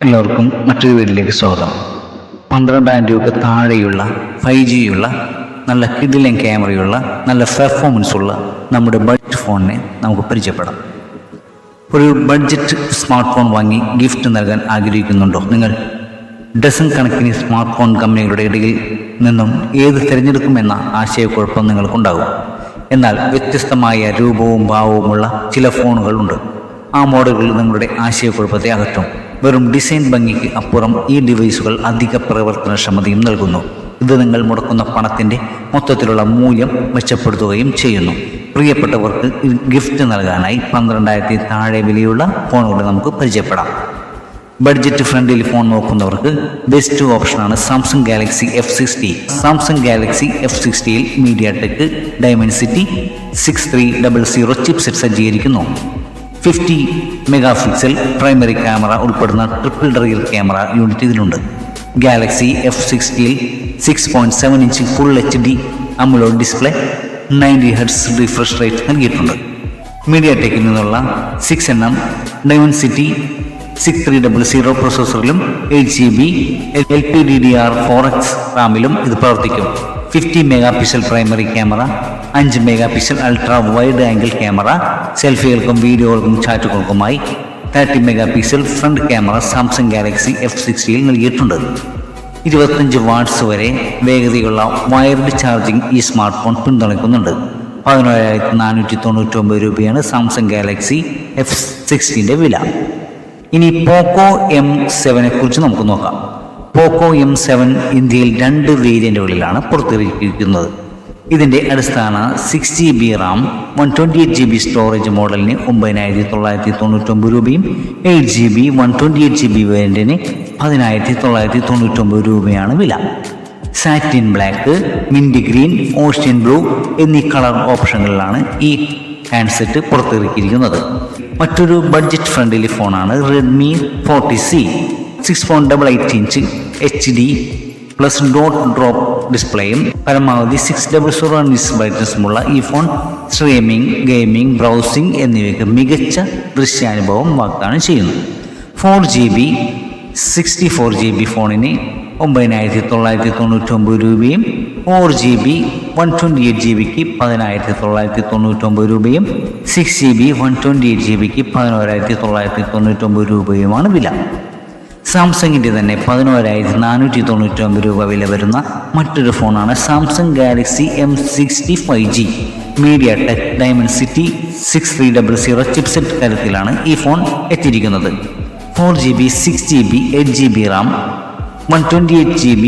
എല്ലാവർക്കും മറ്റൊരു വീഡിയോയിലേക്ക് സ്വാഗതം. 12,000 രൂപയ്ക്ക് താഴെയുള്ള 5G ഉള്ള നല്ല കിഡിലൻ ക്യാമറയുള്ള നല്ല പെർഫോമൻസ് ഉള്ള നമ്മുടെ ബഡ്ജറ്റ് ഫോണിനെ നമുക്ക് പരിചയപ്പെടാം. ഒരു ബഡ്ജറ്റ് സ്മാർട്ട് ഫോൺ വാങ്ങി ഗിഫ്റ്റ് നൽകാൻ ആഗ്രഹിക്കുന്നുണ്ടോ നിങ്ങൾ? ഡസൻ കണക്കിന് സ്മാർട്ട് ഫോൺ കമ്പനികളുടെ ഇടയിൽ നിന്നും ഏത് തിരഞ്ഞെടുക്കുമെന്ന ആശയക്കുഴപ്പം നിങ്ങൾക്കുണ്ടാകും. എന്നാൽ വ്യത്യസ്തമായ രൂപവും ഭാവവുമുള്ള ചില ഫോണുകളുണ്ട്. ആ മോഡലുകൾ നിങ്ങളുടെ ആശയക്കുഴപ്പത്തെ അകറ്റും. വെറും ഡിസൈൻ ഭംഗിക്ക് അപ്പുറം ഈ ഡിവൈസുകൾ അധിക പ്രവർത്തനക്ഷമതയും നൽകുന്നു. ഇത് നിങ്ങൾ മുടക്കുന്ന പണത്തിൻ്റെ മൊത്തത്തിലുള്ള മൂല്യം മെച്ചപ്പെടുത്തുകയും ചെയ്യുന്നു. പ്രിയപ്പെട്ടവർക്ക് ഗിഫ്റ്റ് നൽകാനായി 12,000 താഴെ വിലയുള്ള ഫോണുകൾ നമുക്ക് പരിചയപ്പെടാം. ബഡ്ജറ്റ് ഫ്രണ്ട്ലി ഫോൺ നോക്കുന്നവർക്ക് ബെസ്റ്റ് ഓപ്ഷനാണ് Samsung Galaxy F60. Samsung Galaxy F60യിൽ മീഡിയാടെക് ഡയമൻസിറ്റി 6300 ചിപ്സെറ്റ് സജ്ജീകരിക്കുന്നു. 50 മെഗാപിക്സൽ പ്രൈമറി ക്യാമറ ഉൾപ്പെടുന്ന ട്രിപ്പിൾ റിയർ ക്യാമറ യൂണിറ്റ് ഇതിലുണ്ട്. ഗാലക്സി F60യിൽ 6.7 inch full HD AMOLED display 90 Hz refresh rate നൽകിയിട്ടുണ്ട്. മീഡിയാടെക്കിൽ നിന്നുള്ള 6nm ഡയമൻസിറ്റി 6300 പ്രൊസസ്സറിലും 8GB LPDDR4X റാമിലും ഇത് പ്രവർത്തിക്കും. 50 megapixel primary camera, 5 megapixel ultra wide angle camera, സെൽഫികൾക്കും വീഡിയോകൾക്കും ചാറ്റുകൾക്കുമായി 30 megapixel front camera Samsung Galaxy F60യിൽ നൽകിയിട്ടുണ്ട്. 25 വാട്ട്സ് വരെ വേഗതയുള്ള വയർഡ് ചാർജിംഗ് ഈ സ്മാർട്ട് ഫോൺ പിന്തുണയ്ക്കുന്നുണ്ട്. 17,499 രൂപയാണ് സാംസങ് ഗാലക്സി F60ൻ്റെ വില. ഇനി പോക്കോ M7 കുറിച്ച് നമുക്ക് നോക്കാം. പോക്കോ M7 ഇന്ത്യയിൽ 2 വേരിയന്റുകളിലാണ് പുറത്തിറക്കിയിരിക്കുന്നത്. ഇതിൻ്റെ അടിസ്ഥാന 6GB റാം 128GB സ്റ്റോറേജ് മോഡലിന് 9,999 രൂപയും 8GB 128GB വേരിയന്റിന് 10,999 രൂപയാണ് വില. Satin black, mint green, ocean blue എന്നീ കളർ ഓപ്ഷനുകളിലാണ് ഈ ഹാൻഡ്സെറ്റ് പുറത്തിറക്കിയിരിക്കുന്നത്. മറ്റൊരു ബഡ്ജറ്റ് ഫ്രണ്ട്ലി ഫോണാണ് Redmi 40C. 6.88 inch HD plus dot drop ഡിസ്പ്ലേയും പരമാവധി 600 നിറ്റ്സ് ബ്രൈറ്റ്നസുമുള്ള ഈ ഫോൺ സ്ട്രീമിംഗ്, ഗെയിമിംഗ്, ബ്രൗസിംഗ് എന്നിവയ്ക്ക് മികച്ച ദൃശ്യാനുഭവം വാഗ്ദാനം ചെയ്യുന്നു. 4GB 64GB ഫോണിന് 9,999 രൂപയും 4GB 128GBക്ക് 10,999 രൂപയും 6GB 128GBക്ക് 11,999 രൂപയുമാണ് വില. സാംസങ്ങിൻ്റെ തന്നെ 11,499 രൂപ വില വരുന്ന മറ്റൊരു ഫോണാണ് Samsung Galaxy M60 5G. MediaTek Dimensity 6300 chipset കരുത്തിലാണ് ഈ ഫോൺ എത്തിയിരിക്കുന്നത്. 4GB 6GB 8GB RAM, 128GB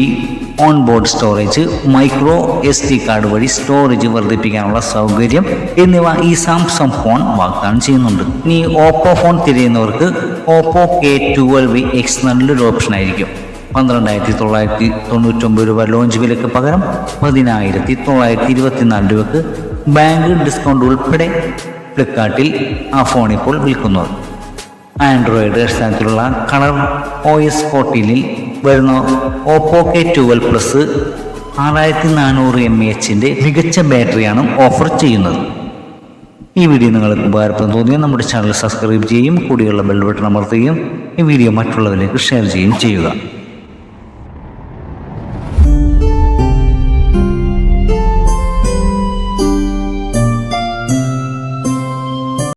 on board storage, micro SD card വഴി സ്റ്റോറേജ് വർദ്ധിപ്പിക്കാനുള്ള സൗകര്യം എന്നിവ ഈ സാംസങ് ഫോൺ വാഗ്ദാനം ചെയ്യുന്നുണ്ട്. ഇനി ഓപ്പോ ഫോൺ തിരയുന്നവർക്ക് ഓപ്പോ K12X നല്ലൊരു ഓപ്ഷനായിരിക്കും. 12,999 രൂപ ലോഞ്ച് വിലയ്ക്ക് പകരം 10,924 രൂപയ്ക്ക് ബാങ്ക് ഡിസ്കൗണ്ട് ഉൾപ്പെടെ ഫ്ലിപ്കാർട്ടിൽ ആ ഫോൺ ഇപ്പോൾ വിൽക്കുന്നത്. ആൻഡ്രോയിഡ് അടിസ്ഥാനത്തിലുള്ള കളർ OS 14ൽ വരുന്ന ഓപ്പോ K12 പ്ലസ് 6400 mAh മികച്ച ബാറ്ററിയാണ് ഓഫർ ചെയ്യുന്നത്. ഈ വീഡിയോ നിങ്ങൾക്ക് ഉപകാരപ്രദം തോന്നിയാൽ നമ്മുടെ ചാനൽ സബ്സ്ക്രൈബ് ചെയ്യുകയും കൂടിയുള്ള ബെൽ ബട്ടൺ അമർത്തുകയും ഈ വീഡിയോ മറ്റുള്ളവരിലേക്ക് ഷെയർ ചെയ്യുകയും ചെയ്യുക.